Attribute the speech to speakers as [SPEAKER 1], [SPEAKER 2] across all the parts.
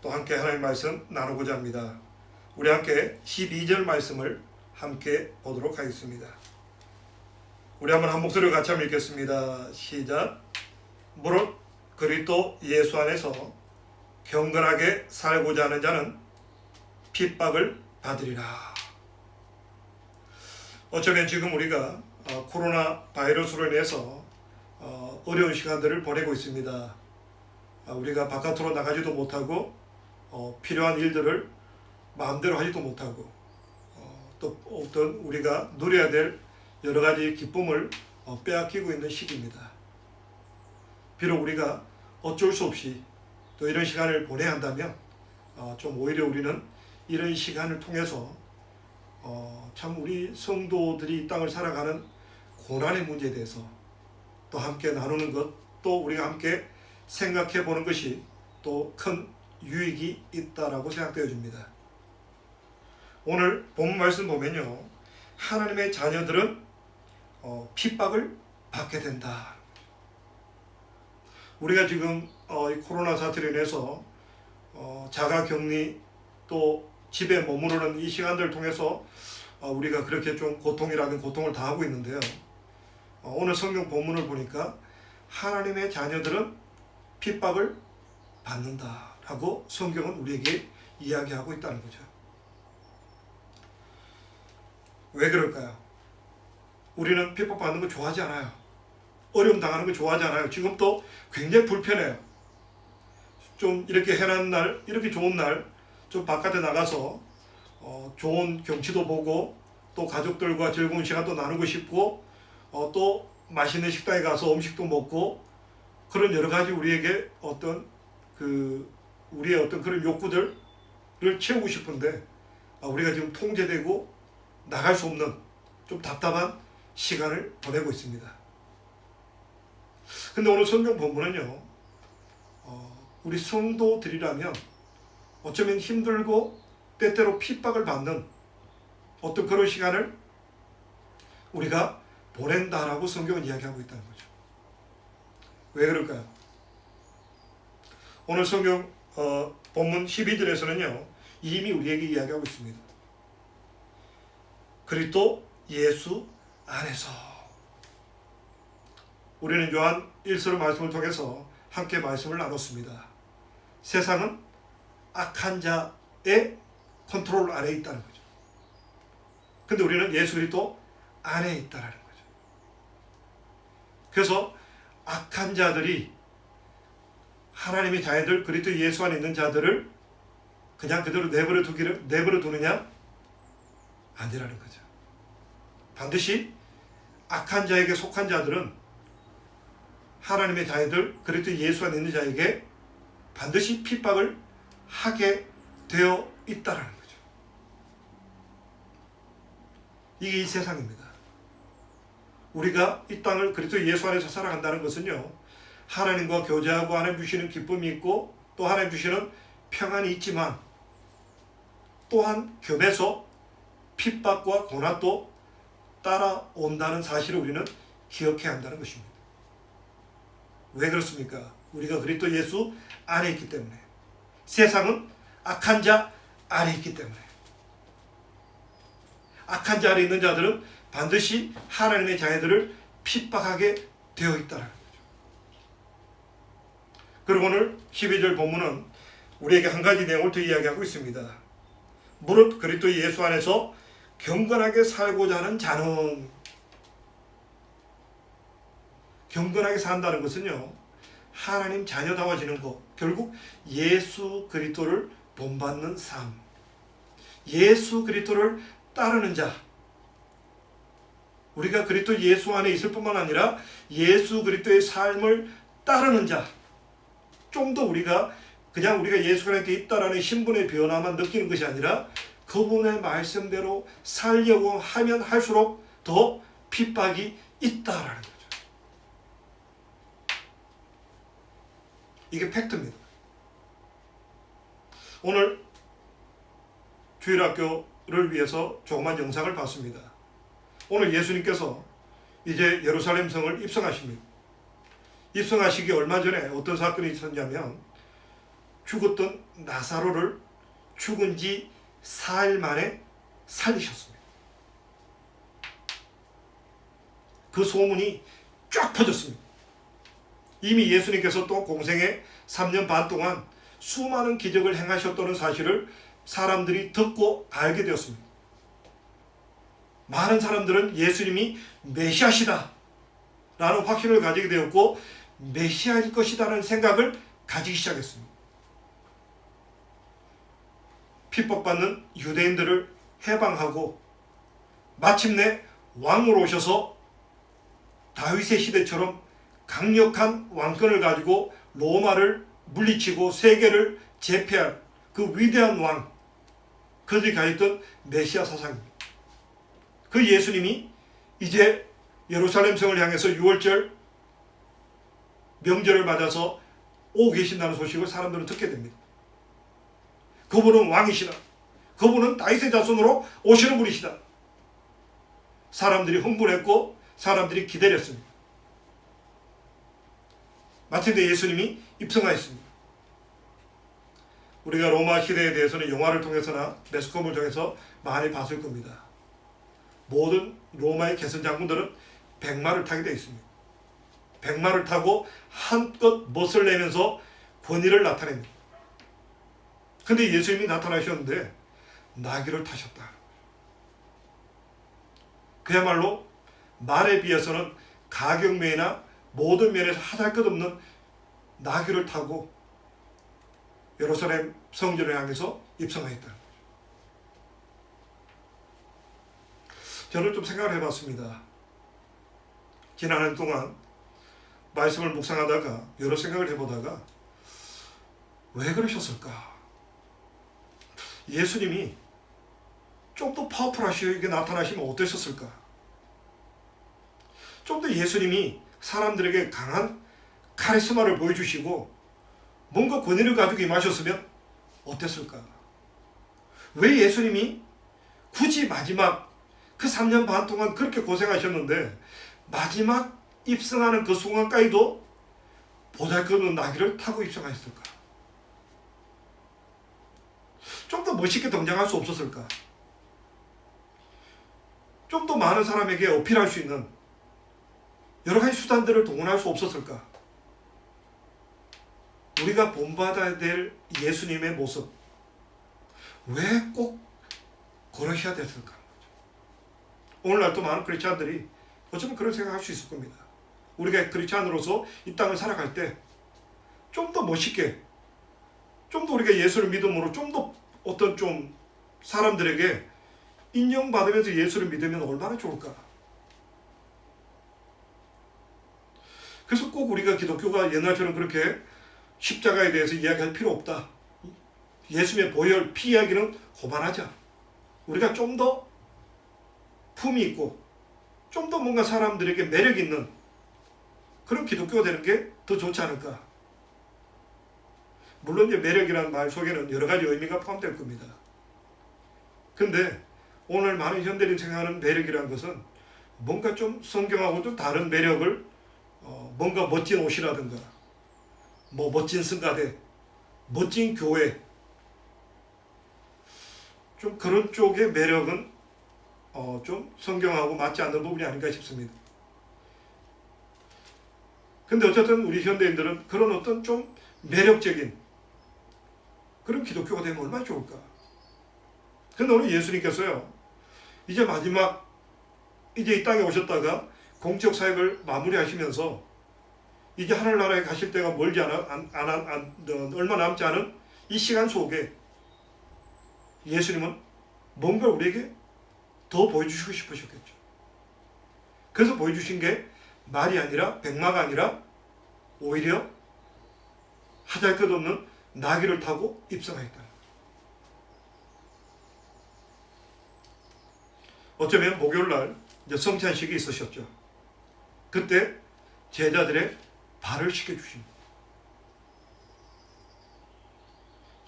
[SPEAKER 1] 또 함께 하나님의 말씀 나누고자 합니다. 우리 함께 12절 말씀을 함께 보도록 하겠습니다. 우리 한번 한 목소리로 같이 한번 읽겠습니다. 시작. 무릇 그리스도 예수 안에서 경건하게 살고자 하는 자는 핍박을 받으리라. 어쩌면 지금 우리가 코로나 바이러스로 인해서 어려운 시간들을 보내고 있습니다. 우리가 바깥으로 나가지도 못하고 필요한 일들을 마음대로 하지도 못하고 또 어떤 우리가 누려야 될 여러 가지 기쁨을 빼앗기고 있는 시기입니다. 비록 우리가 어쩔 수 없이 또 이런 시간을 보내야 한다면 좀 오히려 우리는 이런 시간을 통해서 참 우리 성도들이 이 땅을 살아가는 고난의 문제에 대해서 또 함께 나누는 것, 또 우리가 함께 생각해 보는 것이 또 큰 유익이 있다라고 생각되어집니다. 오늘 본문 말씀 보면요, 하나님의 자녀들은 핍박을 받게 된다. 우리가 지금 이 코로나 사태로 인해서 자가격리 또 집에 머무르는 이 시간들을 통해서 우리가 그렇게 좀 고통이라는 고통을 당하고 있는데요. 오늘 성경 본문을 보니까 하나님의 자녀들은 핍박을 받는다라고 성경은 우리에게 이야기하고 있다는 거죠. 왜 그럴까요? 우리는 핍박받는 거 좋아하지 않아요. 어려움 당하는 거 좋아하지 않아요. 지금 또 굉장히 불편해요. 좀 이렇게 해난 날, 이렇게 좋은 날, 좀 바깥에 나가서 좋은 경치도 보고 또 가족들과 즐거운 시간도 나누고 싶고 또 맛있는 식당에 가서 음식도 먹고 그런 여러 가지 우리에게 우리의 어떤 그런 욕구들을 채우고 싶은데 우리가 지금 통제되고 나갈 수 없는 좀 답답한 시간을 보내고 있습니다. 근데 오늘 성경 본문은요, 우리 성도들이라면 어쩌면 힘들고 때때로 핍박을 받는 어떤 그런 시간을 우리가 보낸다라고 성경은 이야기하고 있다는 거죠. 왜 그럴까요? 오늘 성경 본문 12절에서는요, 이미 우리에게 이야기하고 있습니다. 그리스도 예수 안에서. 우리는 요한 1서 말씀을 통해서 함께 말씀을 나눴습니다. 세상은 악한 자의 컨트롤 아래에 있다는 거죠. 근데 우리는 예수 그리스도 안에 있다라는 거죠. 그래서 악한 자들이 하나님의 자녀들, 그리스도 예수 안에 있는 자들을 그냥 그대로 내버려 두느냐? 아니라는 거죠. 반드시 악한 자에게 속한 자들은 하나님의 자녀들, 그리스도 예수 안에 있는 자에게 반드시 핍박을 하게 되어 있다라는 거죠. 이게 이 세상입니다. 우리가 이 땅을 그리스도 예수 안에서 살아간다는 것은요, 하나님과 교제하고 하나님 주시는 기쁨이 있고 또 하나님 주시는 평안이 있지만 또한 겹에서 핍박과 고난도 따라온다는 사실을 우리는 기억해야 한다는 것입니다. 왜 그렇습니까? 우리가 그리스도 예수 안에 있기 때문에. 세상은 악한 자 안에 있기 때문에. 악한 자 안에 있는 자들은 반드시 하나님의 자녀들을 핍박하게 되어 있다는 거죠. 그리고 오늘 12절 본문은 우리에게 한 가지 내용을 더 이야기하고 있습니다. 무릇 그리스도 예수 안에서 경건하게 살고자 하는 자는, 경건하게 산다는 것은요, 하나님 자녀다워지는 것, 결국 예수 그리스도를 본받는 삶, 예수 그리스도를 따르는 자, 우리가 그리스도 예수 안에 있을 뿐만 아니라 예수 그리스도의 삶을 따르는 자, 좀 더 우리가 예수 안에 있다라는 신분의 변화만 느끼는 것이 아니라 그분의 말씀대로 살려고 하면 할수록 더 핍박이 있다라는 거죠. 이게 팩트입니다. 오늘 주일학교를 위해서 조그만 영상을 봤습니다. 오늘 예수님께서 이제 예루살렘 성을 입성하십니다. 입성하시기 얼마 전에 어떤 사건이 있었냐면 죽었던 나사로를 죽은 지 4일 만에 살리셨습니다. 그 소문이 쫙 퍼졌습니다. 이미 예수님께서 또 공생애 3년 반 동안 수많은 기적을 행하셨다는 사실을 사람들이 듣고 알게 되었습니다. 많은 사람들은 예수님이 메시아시다 라는 확신을 가지게 되었고 메시아일 것이다라는 생각을 가지기 시작했습니다. 핍박받는 유대인들을 해방하고 마침내 왕으로 오셔서 다윗의 시대처럼 강력한 왕권을 가지고 로마를 물리치고 세계를 제패할 그 위대한 왕, 그들이 가졌던 메시아 사상입니다. 그 예수님이 이제 예루살렘 성을 향해서 6월절 명절을 맞아서 오고 계신다는 소식을 사람들은 듣게 됩니다. 그분은 왕이시다. 그분은 다윗의 자손으로 오시는 분이시다. 사람들이 흥분했고 사람들이 기다렸습니다. 마침내 예수님이 입성하였습니다. 우리가 로마 시대에 대해서는 영화를 통해서나 매스컴을 통해서 많이 봤을 겁니다. 모든 로마의 개선 장군들은 백마를 타게 되어 있습니다. 백마를 타고 한껏 멋을 내면서 권위를 나타냅니다. 근데 예수님이 나타나셨는데 나귀를 타셨다. 그야말로 말에 비해서는 가격면이나 모든 면에서 하잘것없는 나귀를 타고 예루살렘 성전을 향해서 입성하였다. 저는 좀 생각을 해봤습니다. 지난 한 해 동안 말씀을 묵상하다가 여러 생각을 해보다가 왜 그러셨을까? 예수님이 좀 더 파워풀하시게 나타나시면 어떠셨을까? 좀 더 예수님이 사람들에게 강한 카리스마를 보여주시고 뭔가 권위를 가지고 임하셨으면 어땠을까? 왜 예수님이 굳이 마지막 그 3년 반 동안 그렇게 고생하셨는데 마지막 입성하는 그 순간까지도 보잘것없는 나귀를 타고 입성하셨을까? 좀 더 멋있게 등장할 수 없었을까? 좀 더 많은 사람에게 어필할 수 있는 여러 가지 수단들을 동원할 수 없었을까? 우리가 본받아야 될 예수님의 모습, 왜 꼭 그러셔야 됐을까? 오늘날도 많은 크리스찬들이 어쩌면 그런 생각을 할 수 있을 겁니다. 우리가 크리스찬으로서 이 땅을 살아갈 때 좀 더 멋있게, 좀 더 우리가 예수를 믿음으로 좀 더 어떤 좀 사람들에게 인정받으면서 예수를 믿으면 얼마나 좋을까? 그래서 꼭 우리가 기독교가 옛날처럼 그렇게 십자가에 대해서 이야기할 필요 없다. 예수님의 보혈, 피 이야기는 그만하자. 우리가 좀 더 품이 있고 좀 더 뭔가 사람들에게 매력 있는 그런 기독교가 되는 게 더 좋지 않을까? 물론 이제 매력이라는 말 속에는 여러 가지 의미가 포함될 겁니다. 근데 오늘 많은 현대인이 생각하는 매력이라는 것은 뭔가 좀 성경하고 좀 다른 매력을 뭔가 멋진 옷이라든가 뭐 멋진 성가대, 멋진 교회, 좀 그런 쪽의 매력은 좀 성경하고 맞지 않는 부분이 아닌가 싶습니다. 근데 어쨌든 우리 현대인들은 그런 어떤 좀 매력적인 그런 기독교가 되면 얼마나 좋을까? 근데 오늘 예수님께서요, 이제 마지막, 이제 이 땅에 오셨다가 공적 사역을 마무리하시면서 이제 하늘나라에 가실 때가 멀지 얼마 남지 않은 이 시간 속에 예수님은 뭔가 우리에게 더 보여주시고 싶으셨겠죠. 그래서 보여주신 게 말이 아니라 백마가 아니라 오히려 하잘것없는 나귀를 타고 입성하였다. 어쩌면 목요일날 이제 성찬식이 있으셨죠. 그때 제자들의 발을 씻겨주십니다.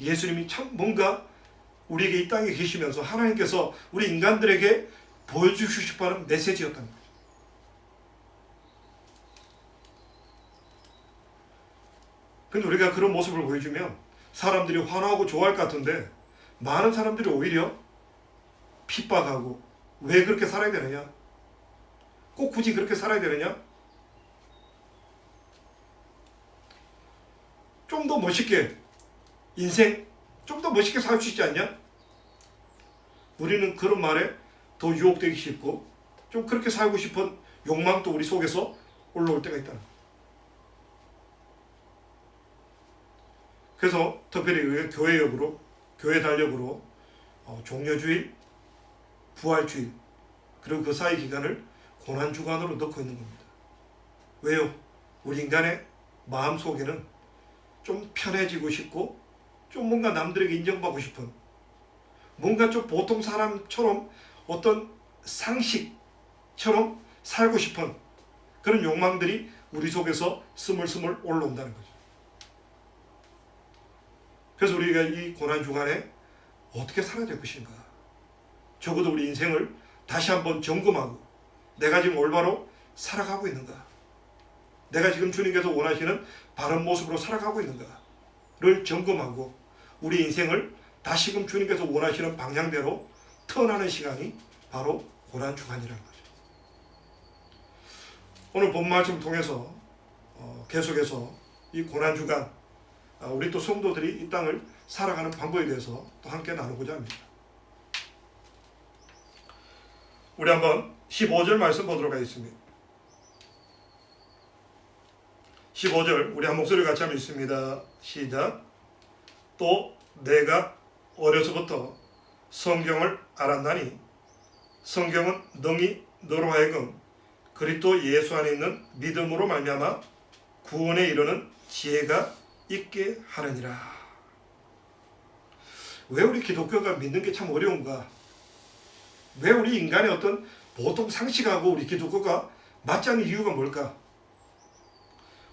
[SPEAKER 1] 예수님이 참 뭔가 우리에게 이 땅에 계시면서 하나님께서 우리 인간들에게 보여주시고 싶어하는 메시지였다는 거죠. 근데 우리가 그런 모습을 보여주면 사람들이 환호하고 좋아할 것 같은데 많은 사람들이 오히려 핍박하고 왜 그렇게 살아야 되느냐? 꼭 굳이 그렇게 살아야 되느냐? 좀 더 멋있게 인생 좀 더 멋있게 살 수 있지 않냐? 우리는 그런 말에 더 유혹되기 쉽고 좀 그렇게 살고 싶은 욕망도 우리 속에서 올라올 때가 있다는 거예요. 그래서 특별히 교회역으로 교회 달력으로 종려주일, 부활주일 그리고 그 사이 기간을 고난주간으로 넣고 있는 겁니다. 왜요? 우리 인간의 마음속에는 좀 편해지고 싶고 좀 뭔가 남들에게 인정받고 싶은 뭔가 좀 보통 사람처럼 어떤 상식처럼 살고 싶은 그런 욕망들이 우리 속에서 스물스물 올라온다는 거죠. 그래서 우리가 이 고난주간에 어떻게 살아야 될 것인가? 적어도 우리 인생을 다시 한번 점검하고 내가 지금 올바로 살아가고 있는가? 내가 지금 주님께서 원하시는 바른 모습으로 살아가고 있는가를 점검하고 우리 인생을 다시금 주님께서 원하시는 방향대로 턴하는 시간이 바로 고난주간이라는 거죠. 오늘 본 말씀을 통해서 계속해서 이 고난주간 우리 또 성도들이 이 땅을 살아가는 방법에 대해서 또 함께 나누고자 합니다. 우리 한번 15절 말씀 보도록 하겠습니다. 15절 우리 한 목소리 같이 한번 읽습니다. 시작. 또 내가 어려서부터 성경을 알았나니 성경은 능히 너로 하여금 그리스도 예수 안에 있는 믿음으로 말미암아 구원에 이르는 지혜가 있게 하느니라. 왜 우리 기독교가 믿는 게 참 어려운가? 왜 우리 인간의 어떤 보통 상식하고 우리 기독교가 맞지 않는 이유가 뭘까?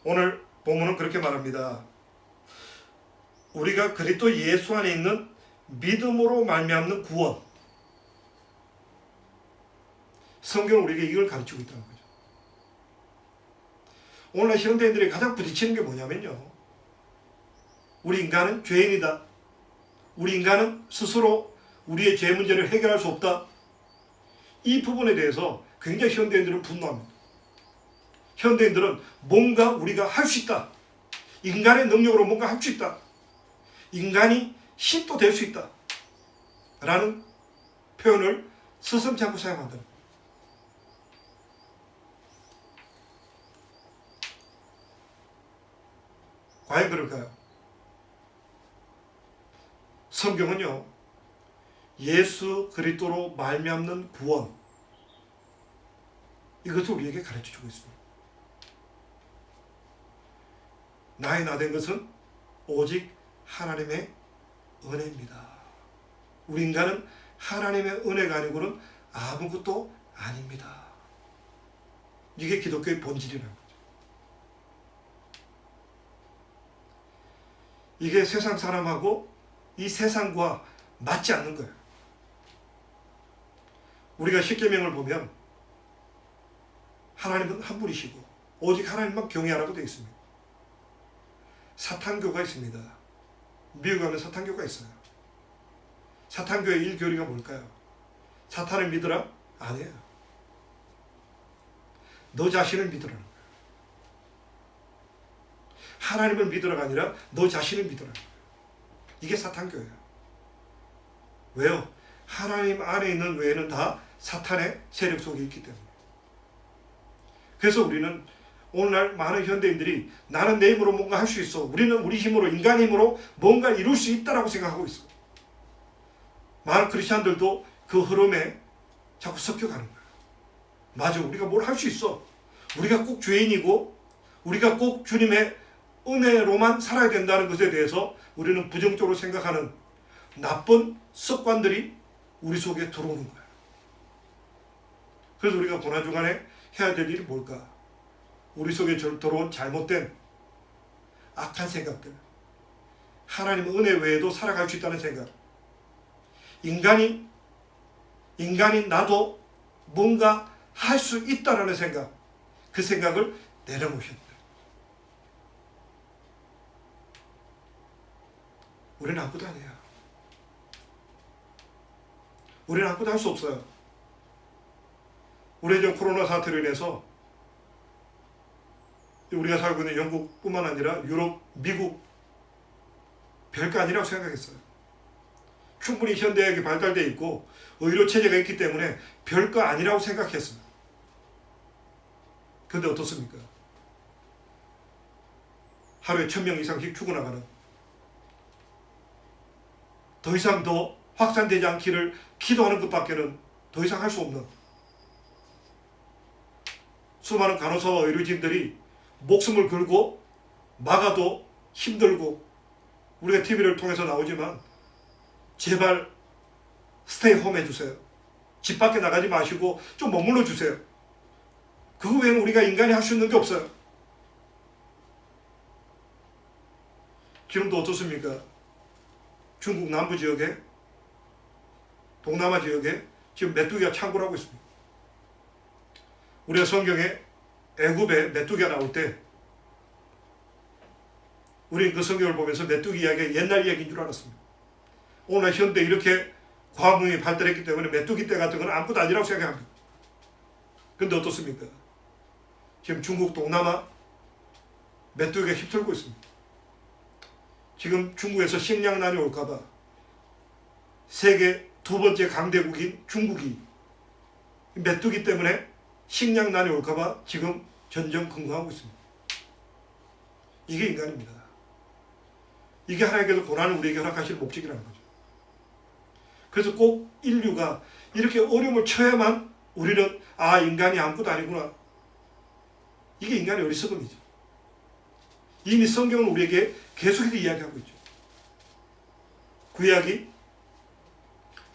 [SPEAKER 1] 오늘 본문은 그렇게 말합니다. 우리가 그리스도 예수 안에 있는 믿음으로 말미암는 구원. 성경은 우리에게 이걸 가르치고 있다는 거죠. 오늘날 현대인들이 가장 부딪히는 게 뭐냐면요. 우리 인간은 죄인이다. 우리 인간은 스스로 우리의 죄 문제를 해결할 수 없다. 이 부분에 대해서 굉장히 현대인들은 분노합니다. 현대인들은 뭔가 우리가 할 수 있다. 인간의 능력으로 뭔가 할 수 있다. 인간이 신도 될 수 있다. 라는 표현을 스스럼치 않고 사용한다. 과연 그럴까요? 성경은요, 예수 그리스도로 말미암는 구원, 이것을 우리에게 가르쳐주고 있습니다. 나의 나 된 것은 오직 하나님의 은혜입니다. 우리 인간은 하나님의 은혜가 아니고는 아무것도 아닙니다. 이게 기독교의 본질이라는 거죠. 이게 세상 사람하고 이 세상과 맞지 않는 거예요. 우리가 십계명을 보면 하나님은 한 분이시고 오직 하나님만 경외하라고 되어 있습니다. 사탄교가 있습니다. 미국 가면 사탄교가 있어요. 사탄교의 일교리가 뭘까요? 사탄을 믿으라? 아니에요. 너 자신을 믿으라는 거예요. 하나님을 믿으라가 아니라 너 자신을 믿으라는 거예요. 이게 사탄교예요. 왜요? 하나님 안에 있는 외에는 다 사탄의 세력 속에 있기 때문에. 그래서 우리는 오늘날 많은 현대인들이 나는 내 힘으로 뭔가 할 수 있어. 우리는 우리 힘으로, 인간의 힘으로 뭔가 이룰 수 있다라고 생각하고 있어. 많은 크리스찬들도 그 흐름에 자꾸 섞여가는 거야. 맞아, 우리가 뭘 할 수 있어. 우리가 꼭 죄인이고 우리가 꼭 주님의 은혜로만 살아야 된다는 것에 대해서 우리는 부정적으로 생각하는 나쁜 습관들이 우리 속에 들어오는 거야. 그래서 우리가 고난주간에 해야 될 일이 뭘까? 우리 속에 들어온 잘못된 악한 생각들, 하나님의 은혜 외에도 살아갈 수 있다는 생각, 인간인 나도 뭔가 할 수 있다라는 생각, 그 생각을 내려놓으셔야 돼요. 우리는 아무것도 아니에요. 우리는 아무것도 할 수 없어요. 우리 이제 코로나 사태로 인해서 우리가 살고 있는 영국뿐만 아니라 유럽, 미국 별거 아니라고 생각했어요. 충분히 현대학이 발달되어 있고 의료 체제가 있기 때문에 별거 아니라고 생각했어요. 그런데 어떻습니까? 하루에 1000명 이상씩 죽어나가는, 더 이상 더 확산되지 않기를 기도하는 것밖에는 더 이상 할 수 없는 수많은 간호사와 의료진들이 목숨을 걸고 막아도 힘들고, 우리가 TV를 통해서 나오지만 제발 스테이 홈 해주세요. 집 밖에 나가지 마시고 좀 머물러 주세요. 그거 외에는 우리가 인간이 할 수 있는 게 없어요. 지금도 어떻습니까? 중국 남부 지역에, 동남아 지역에 지금 메뚜기가 창궐하고 있습니다. 우리가 성경에 애굽에 메뚜기가 나올 때 우리는 그 성경을 보면서 메뚜기 이야기가 옛날 이야기인 줄 알았습니다. 오늘 현대 이렇게 과학문명이 발달했기 때문에 메뚜기 떼 같은 건 아무것도 아니라고 생각합니다. 그런데 어떻습니까? 지금 중국 동남아 메뚜기가 휩쓸고 있습니다. 지금 중국에서 식량난이 올까봐 세계 두 번째 강대국인 중국이 메뚜기 때문에 식량난이 올까봐 지금 전전긍긍하고 있습니다. 이게 인간입니다. 이게 하나님께서 고난을 우리에게 허락하실 목적이라는 거죠. 그래서 꼭 인류가 이렇게 어려움을 처해야만 우리는 인간이 아무것도 아니구나. 이게 인간의 어리석음이죠. 이미 성경은 우리에게 계속해서 이야기하고 있죠. 구약이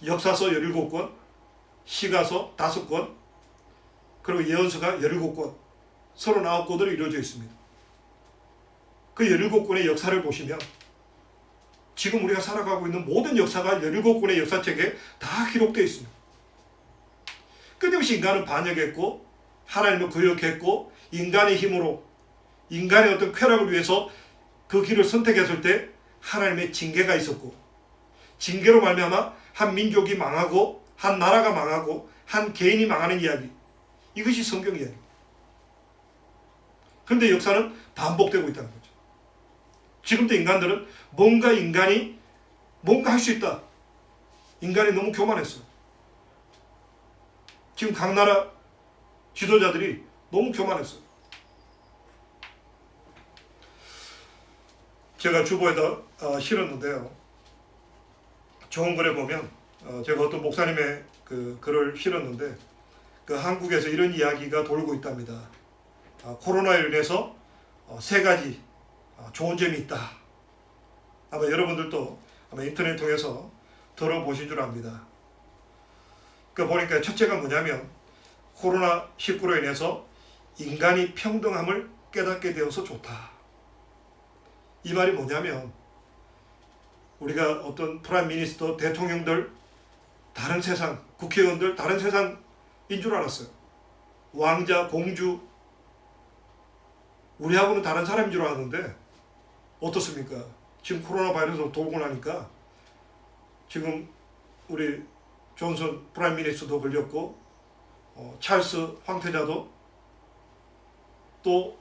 [SPEAKER 1] 역사서 17권, 시가서 5권, 그리고 예언서가 17권, 39권으로 이루어져 있습니다. 그 17권의 역사를 보시면 지금 우리가 살아가고 있는 모든 역사가 17권의 역사책에 다 기록되어 있습니다. 끊임없이 인간은 반역했고 하나님을 거역했고 인간의 힘으로, 인간의 어떤 쾌락을 위해서 그 길을 선택했을 때 하나님의 징계가 있었고, 징계로 말미암아 한 민족이 망하고 한 나라가 망하고 한 개인이 망하는 이야기, 이것이 성경 이야기입니다. 그런데 역사는 반복되고 있다는 거죠. 지금도 인간들은 인간이 뭔가 할 수 있다. 인간이 너무 교만했어요. 지금 각 나라 지도자들이 너무 교만했어요. 제가 주보에다 실었는데요. 좋은 글에 보면 제가 어떤 목사님의 그 글을 실었는데, 그 한국에서 이런 이야기가 돌고 있답니다. 코로나로 인해서 3가지 좋은 점이 있다. 아마 여러분들도 아마 인터넷 통해서 들어보신 줄 압니다. 그 보니까 첫째가 뭐냐면 코로나19로 인해서 인간이 평등함을 깨닫게 되어서 좋다. 이 말이 뭐냐면 우리가 어떤 프라임 미니스터, 대통령들, 다른 세상, 국회의원들 다른 세상인 줄 알았어요. 왕자, 공주, 우리하고는 다른 사람인 줄 알았는데 어떻습니까? 지금 코로나 바이러스 돌고 나니까 지금 우리 존슨 프라임 미니스터도 걸렸고 찰스 황태자도 또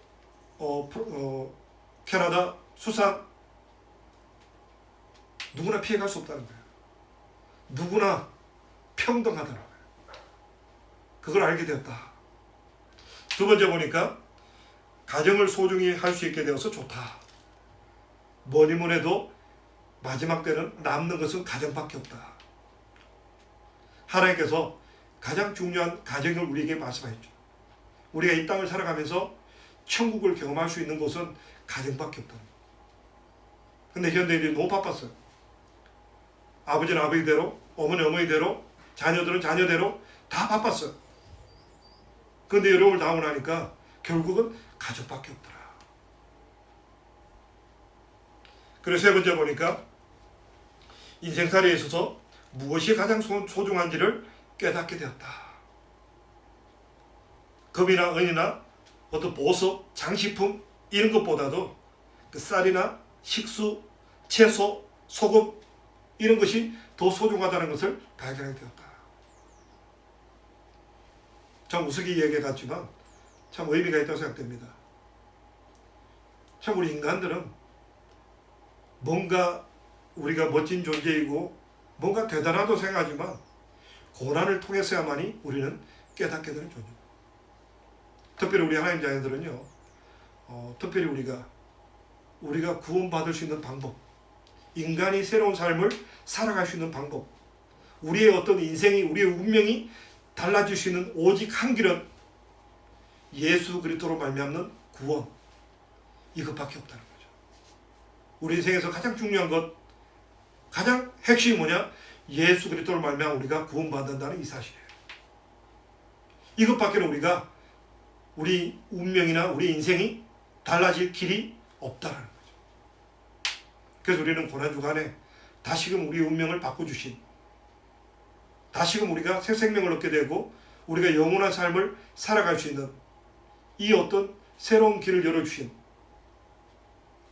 [SPEAKER 1] 캐나다 수상, 누구나 피해갈 수 없다는 거예요. 누구나 평등하다는 거예요. 그걸 알게 되었다. 두 번째 보니까 가정을 소중히 할 수 있게 되어서 좋다. 뭐니 뭐니 해도 마지막 때는 남는 것은 가정밖에 없다. 하나님께서 가장 중요한 가정을 우리에게 말씀하셨죠. 우리가 이 땅을 살아가면서 천국을 경험할 수 있는 곳은 가정밖에 없다. 근데 현대인들이 너무 바빴어요. 아버지는 아버지대로, 어머니 어머니대로, 자녀들은 자녀대로 다 바빴어요. 그런데 여러분을 나오고 나니까 결국은 가족밖에 없더라. 그래서 세 번째 보니까 인생살이에 있어서 무엇이 가장 소중한지를 깨닫게 되었다. 금이나 은이나 어떤 보석, 장식품 이런 것보다도 그 쌀이나 식수, 채소 소금 이런 것이 더 소중하다는 것을 발견하게 되었다. 참 우스기 얘기 같지만 참 의미가 있다고 생각됩니다. 참 우리 인간들은 뭔가 우리가 멋진 존재이고 뭔가 대단하다고 생각하지만 고난을 통해서야만이 우리는 깨닫게 되는 존재입니다. 특별히 우리 하나님 자녀들은요, 특별히 우리가 구원받을 수 있는 방법, 인간이 새로운 삶을 살아갈 수 있는 방법, 우리의 어떤 인생이, 우리의 운명이 달라질 수 있는 오직 한 길은 예수 그리스도로 말미암는 구원, 이것밖에 없다는 거죠. 우리 인생에서 가장 중요한 것, 가장 핵심이 뭐냐? 예수 그리스도로 말미암아 우리가 구원받는다는 이 사실이에요. 이것밖에는 우리 운명이나 우리 인생이 달라질 길이 없다는 거죠. 그래서 우리는 고난주간에 다시금 우리 운명을 바꿔주신, 다시금 우리가 새 생명을 얻게 되고 우리가 영원한 삶을 살아갈 수 있는 이 어떤 새로운 길을 열어주신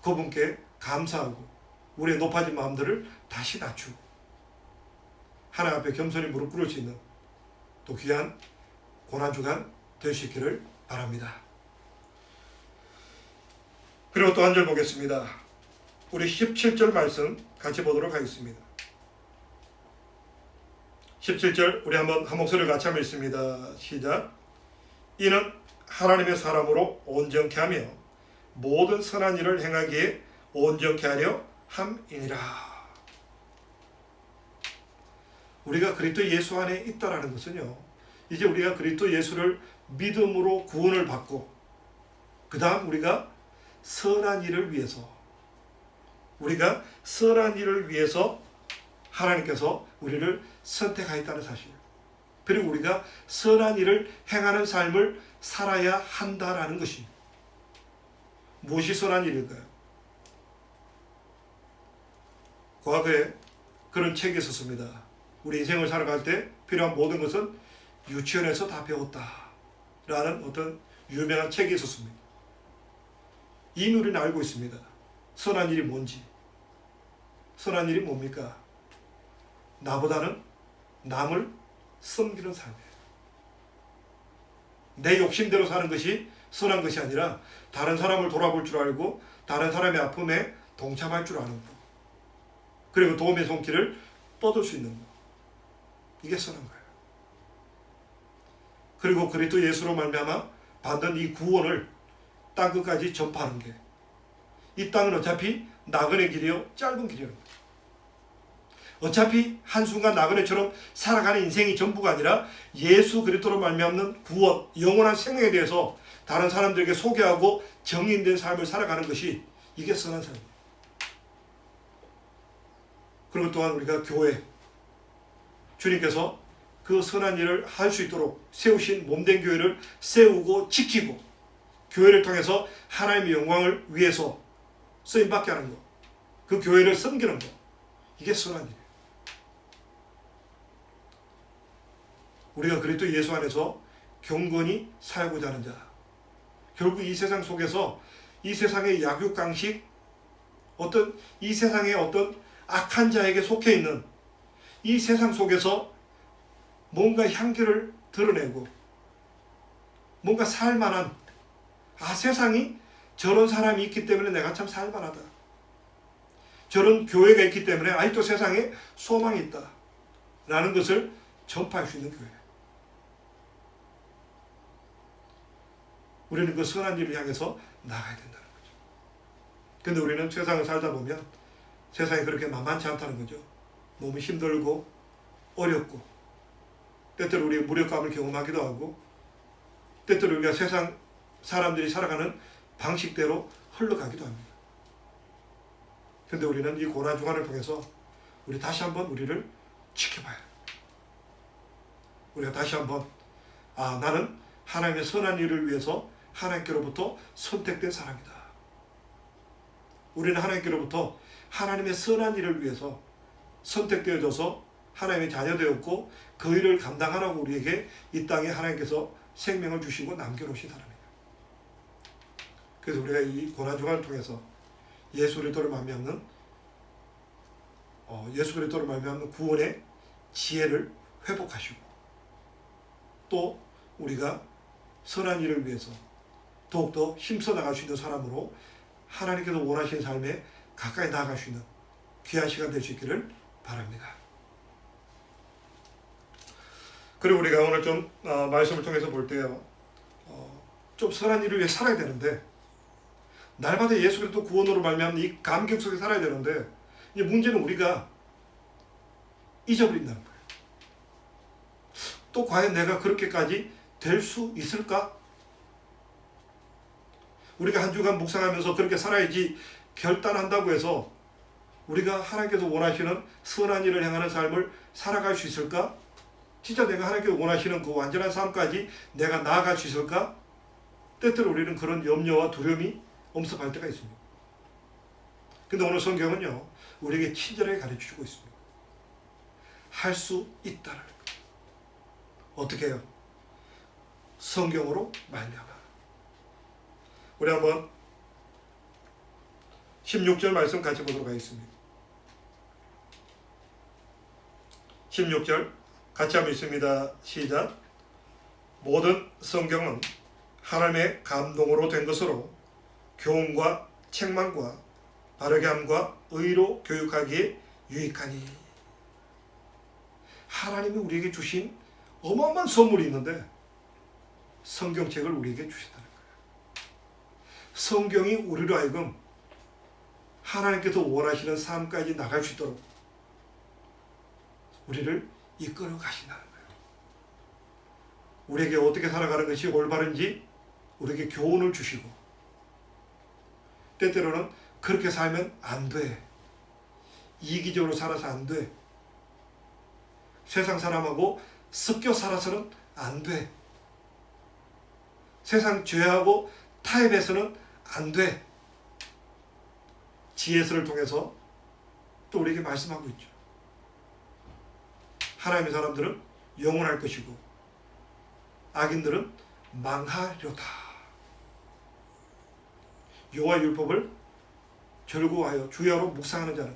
[SPEAKER 1] 그분께 감사하고 우리의 높아진 마음들을 다시 낮추고 하나님 앞에 겸손히 무릎 꿇을 수 있는 또 귀한 고난주간 될 수 있기를 바랍니다. 그리고 또 한 절 보겠습니다. 우리 17절 말씀 같이 보도록 하겠습니다. 17절 우리 한번 한 목소리를 같이 한번 읽습니다. 시작. 이는 하나님의 사람으로 온전케 하며 모든 선한 일을 행하기에 온전케 하려 함이니라. 우리가 그리스도 예수 안에 있다라는 것은요, 이제 우리가 그리스도 예수를 믿음으로 구원을 받고 그 다음 우리가 선한 일을 위해서 하나님께서 우리를 선택하였다는 사실, 그리고 우리가 선한 일을 행하는 삶을 살아야 한다라는 것이 무엇이 선한 일일까요? 과거에 그런 책이 있었습니다. 우리 인생을 살아갈 때 필요한 모든 것은 유치원에서 다 배웠다 라는 어떤 유명한 책이 있었습니다. 이미 우리는 알고 있습니다. 선한 일이 뭔지. 선한 일이 뭡니까? 나보다는 남을 섬기는 삶이에요. 내 욕심대로 사는 것이 선한 것이 아니라 다른 사람을 돌아볼 줄 알고 다른 사람의 아픔에 동참할 줄 아는 것, 그리고 도움의 손길을 뻗을 수 있는 것, 이게 선한 거예요. 그리고 그리스도 예수로 말미암아 받는 이 구원을 땅끝까지 전파하는 게, 이 땅은 어차피 나그네 길이요 짧은 길이라는 거죠. 어차피 한순간 나그네처럼 살아가는 인생이 전부가 아니라 예수 그리스도로 말미암는 구원, 영원한 생명에 대해서 다른 사람들에게 소개하고 정인된 삶을 살아가는 것이, 이게 선한 삶입니다. 그리고 또한 우리가 교회, 주님께서 그 선한 일을 할 수 있도록 세우신 몸된 교회를 세우고 지키고 교회를 통해서 하나님의 영광을 위해서 쓰임받게 하는 것, 그 교회를 섬기는 것, 이게 선한 일이에요. 우리가 그리스도 예수 안에서 경건히 살고자 하는 자, 결국 이 세상 속에서 이 세상의 약육강식, 이 세상의 어떤 악한 자에게 속해 있는 이 세상 속에서 뭔가 향기를 드러내고 뭔가 살만한, 세상이 저런 사람이 있기 때문에 내가 참 살만하다, 저런 교회가 있기 때문에 아직도 세상에 소망이 있다 라는 것을 전파할 수 있는 교회. 우리는 그 선한 일을 향해서 나가야 된다는 거죠. 근데 우리는 세상을 살다 보면 세상이 그렇게 만만치 않다는 거죠. 너무 힘들고 어렵고, 때때로 우리가 무력감을 경험하기도 하고, 때때로 우리가 세상 사람들이 살아가는 방식대로 흘러가기도 합니다. 근데 우리는 이 고난주간을 통해서 우리 다시 한번 우리를 지켜봐야 합니다. 우리가 다시 한번 나는 하나님의 선한 일을 위해서 하나님께로부터 선택된 사람이다. 우리는 하나님께로부터 하나님의 선한 일을 위해서 선택되어져서 하나님의 자녀되었고 그 일을 감당하라고 우리에게 이 땅에 하나님께서 생명을 주시고 남겨놓으신 사람이에요. 그래서 우리가 이 고난주간을 통해서 예수 그리스도를 만미하는 예수 그리스도로 말미암는 구원의 지혜를 회복하시고, 또 우리가 선한 일을 위해서 더욱더 힘써 나갈 수 있는 사람으로 하나님께서 원하시는 삶에 가까이 나아갈 수 있는 귀한 시간 될 수 있기를 바랍니다. 그리고 우리가 오늘 좀 말씀을 통해서 볼 때요, 좀 선한 일을 위해 살아야 되는데, 날마다 예수 그리스도 구원으로 말미암는 이 감격 속에 살아야 되는데, 이제 문제는 우리가 잊어버린다는 거예요. 또 과연 내가 그렇게까지 될 수 있을까? 우리가 한 주간 묵상하면서 그렇게 살아야지 결단한다고 해서 우리가 하나님께서 원하시는 선한 일을 행하는 삶을 살아갈 수 있을까? 진짜 내가 하나님께서 원하시는 그 완전한 삶까지 내가 나아갈 수 있을까? 때때로 우리는 그런 염려와 두려움이 엄습할 때가 있습니다. 근데 오늘 성경은요, 우리에게 친절하게 가르쳐주고 있습니다. 할 수 있다를. 어떻게 해요? 성경으로 말미암아. 우리 한번 16절 말씀 같이 보도록 하겠습니다. 16절 같이 한번 읽습니다. 시작. 모든 성경은 하나님의 감동으로 된 것으로 교훈과 책망과 바르게 함과 의로 교육하기에 유익하니. 하나님이 우리에게 주신 어마어마한 선물이 있는데 성경책을 우리에게 주셨다는 거예요. 성경이 우리로 하여금 하나님께서 원하시는 삶까지 나갈 수 있도록 우리를 이끌어 가신다는 거예요. 우리에게 어떻게 살아가는 것이 올바른지 우리에게 교훈을 주시고, 때때로는 그렇게 살면 안 돼, 이기적으로 살아서 안 돼, 세상 사람하고 섞여 살아서는 안 돼, 세상 죄하고 타협해서는 안 돼, 지혜서를 통해서 또 우리에게 말씀하고 있죠. 하나님의 사람들은 영원할 것이고 악인들은 망하려다. 여호와의 율법을 절구하여 주야로 묵상하는 자는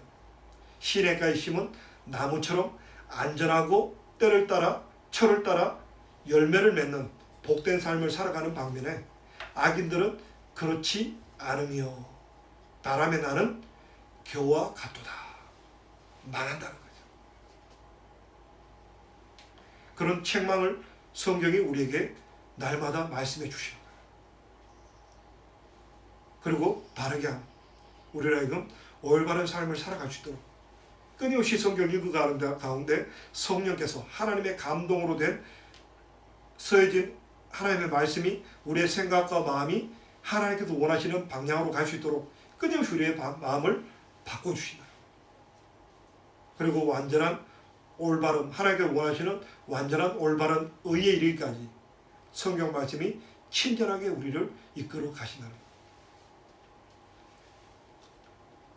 [SPEAKER 1] 시냇가에 심은 나무처럼 안전하고 때를 따라 철을 따라 열매를 맺는 복된 삶을 살아가는 반면에 악인들은 그렇지 않으며 바람에 나는 겨와 같도다. 망한다는 거죠. 그런 책망을 성경이 우리에게 날마다 말씀해 주시는 거예요. 그리고 바르게 함, 우리를 하여금 올바른 삶을 살아갈 수 있도록 끊임없이 성경 읽는 가운데 성령께서 하나님의 감동으로 된 서해진 하나님의 말씀이 우리의 생각과 마음이 하나님께서 원하시는 방향으로 갈 수 있도록 끊임없이 우리의 마음을 바꿔주신다. 그리고 완전한 올바름, 하나님께서 원하시는 완전한 올바른 의에 이르기까지 성경 말씀이 친절하게 우리를 이끌어 가신다.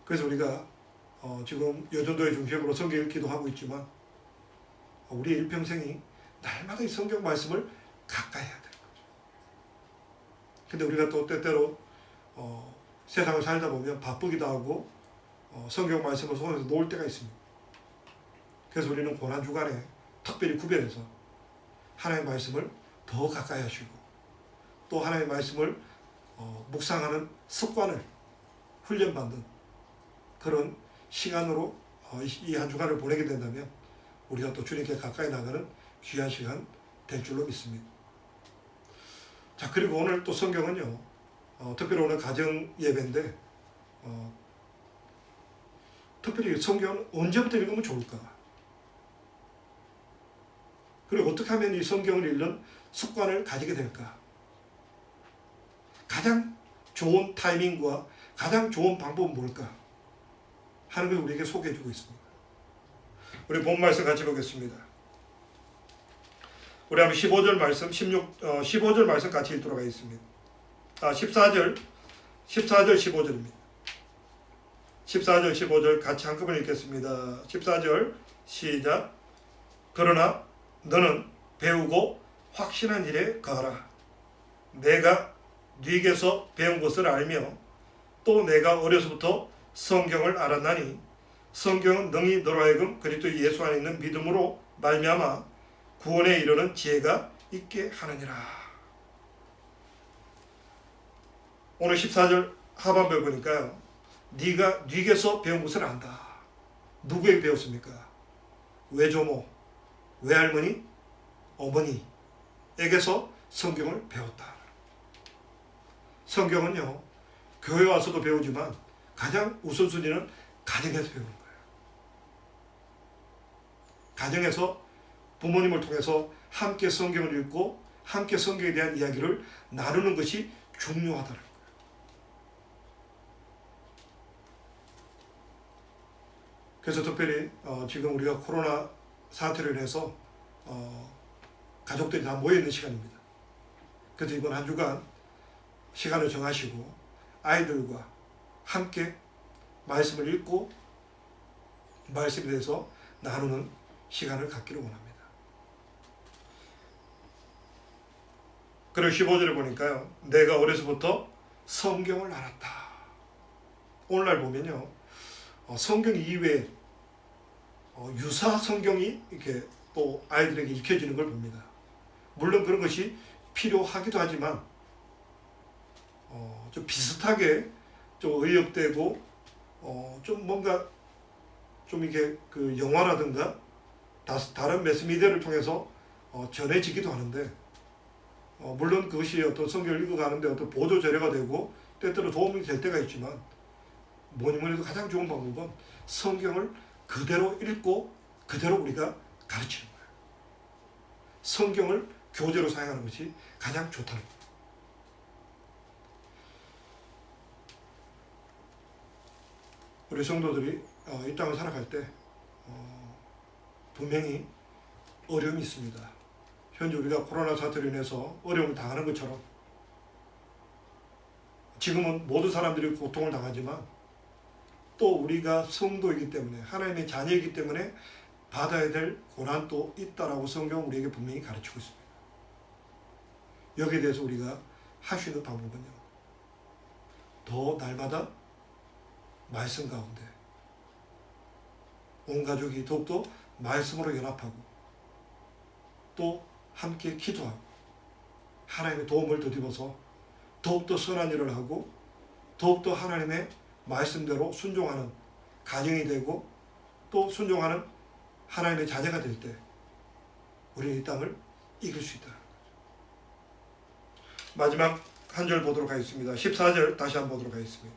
[SPEAKER 1] 그래서 우리가 지금 여전도의 중심으로 성경 읽기도 하고 있지만 우리 일평생이 날마다 이 성경 말씀을 가까이 해야 되는 거죠. 근데 우리가 또 때때로 세상을 살다 보면 바쁘기도 하고 성경 말씀을 손에서 놓을 때가 있습니다. 그래서 우리는 고난주간에 특별히 구별해서 하나님의 말씀을 더 가까이 하시고 또 하나님의 말씀을 묵상하는 습관을 훈련받는 그런 시간으로 이 한 주간을 보내게 된다면 우리가 또 주님께 가까이 나가는 귀한 시간 될 줄로 믿습니다. 자, 그리고 오늘 또 성경은요, 특별히 오늘 가정 예배인데 특별히 성경은 언제부터 읽으면 좋을까? 그리고 어떻게 하면 이 성경을 읽는 습관을 가지게 될까? 가장 좋은 타이밍과 가장 좋은 방법은 뭘까? 하는 걸 우리에게 소개해주고 있습니다. 우리 본 말씀 같이 보겠습니다. 우리 한번 15절 말씀, 15절 말씀 같이 읽도록 하겠습니다. 14절 15절입니다. 14절 15절 같이 한꺼번에 읽겠습니다. 14절 시작. 그러나 너는 배우고 확신한 일에 거하라. 내가 네게서 배운 것을 알며 또 내가 어려서부터 성경을 알았나니 성경은 능히 너로 하여금 그리스도 예수 안에 있는 믿음으로 말미암아 구원에 이르는 지혜가 있게 하느니라. 오늘 14절 하반부에 보니까요. 네게서 배운 것을 안다. 누구에게 배웠습니까? 외조모, 외할머니, 어머니에게서 성경을 배웠다. 성경은요. 교회 와서도 배우지만 가장 우선순위는 가정에서 배우는 거예요. 가정에서 부모님을 통해서 함께 성경을 읽고 함께 성경에 대한 이야기를 나누는 것이 중요하다는 거예요. 그래서 특별히 지금 우리가 코로나 사태로 인해서 가족들이 다 모여있는 시간입니다. 그래서 이번 한 주간 시간을 정하시고 아이들과 함께 말씀을 읽고 말씀에 대해서 나누는 시간을 갖기를 원합니다. 그리고 15절에 보니까요. 내가 어려서부터 성경을 알았다. 오늘날 보면요. 성경 이외에 유사 성경이 이렇게 또 아이들에게 익혀지는 걸 봅니다. 물론 그런 것이 필요하기도 하지만 좀 비슷하게 좀 의역되고 좀 뭔가 좀 이게 그 영화라든가 다른 매스미디어를 통해서 전해지기도 하는데 물론 그것이 어떤 성경을 읽어가는데 어떤 보조 자료가 되고 때때로 도움이 될 때가 있지만 뭐니 해도 가장 좋은 방법은 성경을 그대로 읽고 그대로 우리가 가르치는 거예요. 성경을 교재로 사용하는 것이 가장 좋다는 거예요. 우리 성도들이 이 땅을 살아갈 때 분명히 어려움이 있습니다. 현재 우리가 코로나 사태로 인해서 어려움을 당하는 것처럼 지금은 모든 사람들이 고통을 당하지만 또 우리가 성도이기 때문에 하나님의 자녀이기 때문에 받아야 될 고난도 있다라고 성경은 우리에게 분명히 가르치고 있습니다. 여기에 대해서 우리가 할 수 있는 방법은요. 더 날마다 말씀 가운데 온 가족이 더욱더 말씀으로 연합하고 또 함께 기도하고 하나님의 도움을 더입어서 더욱더 선한 일을 하고 더욱더 하나님의 말씀대로 순종하는 가정이 되고 또 순종하는 하나님의 자녀가 될 때 우리는 이 땅을 이길 수 있다. 마지막 한 절 보도록 하겠습니다. 14절 다시 한번 보도록 하겠습니다.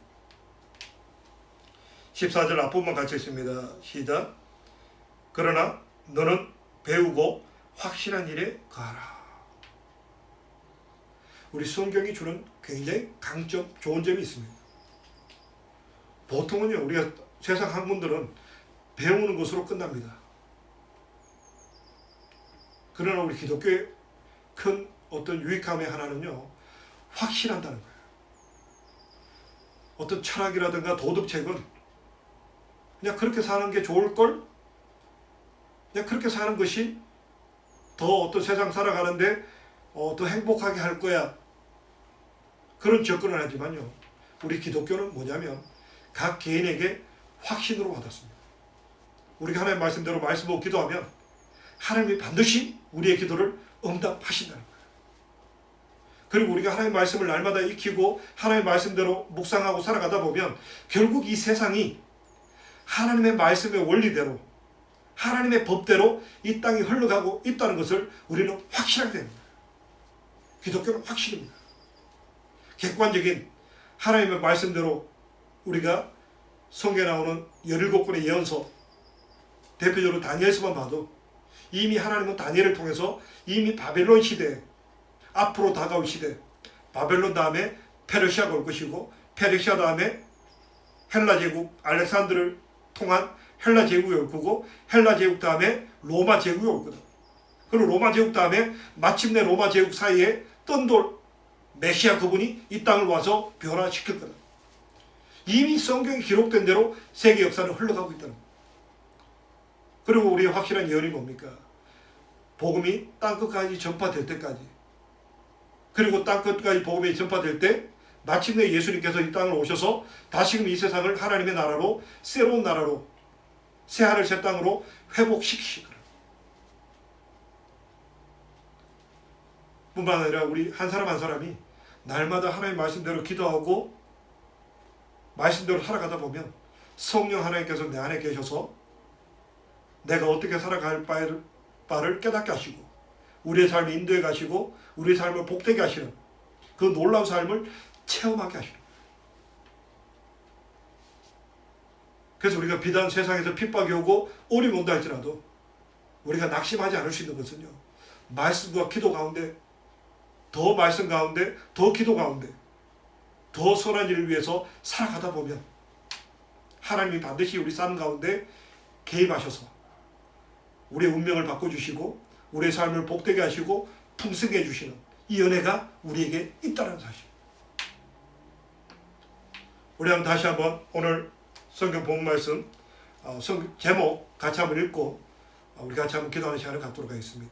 [SPEAKER 1] 14절 앞부분만 같이 읽습니다. 시작. 그러나 너는 배우고 확신한 일에 거하라. 우리 성경이 주는 굉장히 강점, 좋은 점이 있습니다. 보통은요, 우리가 세상 학문들은 배우는 것으로 끝납니다. 그러나 우리 기독교의 큰 어떤 유익함의 하나는요, 확신한다는 거예요. 어떤 철학이라든가 도덕책은 그냥 그렇게 사는 게 좋을걸? 그냥 그렇게 사는 것이 더 어떤 세상 살아가는데 더 행복하게 할 거야. 그런 접근을 하지만요. 우리 기독교는 뭐냐면 각 개인에게 확신으로 받았습니다. 우리가 하나님 말씀대로 말씀 보고 기도하면 하나님이 반드시 우리의 기도를 응답하신다는 거예요. 그리고 우리가 하나님 말씀을 날마다 익히고 하나님 말씀대로 묵상하고 살아가다 보면 결국 이 세상이 하나님의 말씀의 원리대로 하나님의 법대로 이 땅이 흘러가고 있다는 것을 우리는 확실하게 됩니다. 기독교는 확실입니다. 객관적인 하나님의 말씀대로 우리가 성경에 나오는 17권의 예언서, 대표적으로 다니엘서만 봐도 이미 하나님은 다니엘을 통해서 이미 바벨론 시대, 앞으로 다가올 시대, 바벨론 다음에 페르시아가 올 것이고 페르시아 다음에 헬라 제국, 알렉산드를 통한 헬라 제국이 올 거고 헬라 제국 다음에 로마 제국이 올 거다. 그리고 로마 제국 다음에 마침내 로마 제국 사이에 뜬돌 메시아 그분이 이 땅을 와서 변화시킬 거다. 이미 성경이 기록된 대로 세계 역사는 흘러가고 있다는 거예요. 그리고 우리의 확실한 예언이 뭡니까? 복음이 땅끝까지 전파될 때까지, 그리고 땅끝까지 복음이 전파될 때 마침내 예수님께서 이 땅을 오셔서 다시금 이 세상을 하나님의 나라로, 새로운 나라로 새하늘 새 땅으로 회복시키시더라. 뿐만 아니라 우리 한 사람 한 사람이 날마다 하나님 말씀대로 기도하고 말씀대로 살아가다 보면 성령 하나님께서 내 안에 계셔서 내가 어떻게 살아갈 바를 깨닫게 하시고 우리의 삶을 인도해 가시고 우리의 삶을 복되게 하시는 그 놀라운 삶을 체험하게 하시는. 그래서 우리가 비단 세상에서 핍박이 오고 어려움이 온다 할지라도 우리가 낙심하지 않을 수 있는 것은요, 말씀과 기도 가운데, 더 말씀 가운데, 더 기도 가운데, 더 선한 일을 위해서 살아가다 보면 하나님이 반드시 우리 삶 가운데 개입하셔서 우리의 운명을 바꿔주시고 우리의 삶을 복되게 하시고 풍성해 주시는 이 은혜가 우리에게 있다는 사실. 우리 한번 다시 한번 오늘 성경 본 말씀 제목 같이 한번 읽고 우리 같이 한번 기도하는 시간을 갖도록 하겠습니다.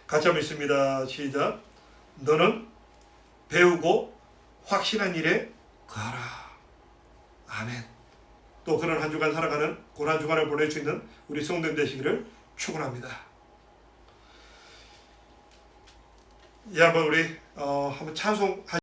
[SPEAKER 1] 같이 한번 읽습니다. 시작. 너는 배우고 확신한 일에 거하라. 아멘. 또 그런 한 주간 살아가는 고난 주간을 보낼 수 있는 우리 성도님 되시기를 축원합니다. 예, 한번 우리 한번 찬송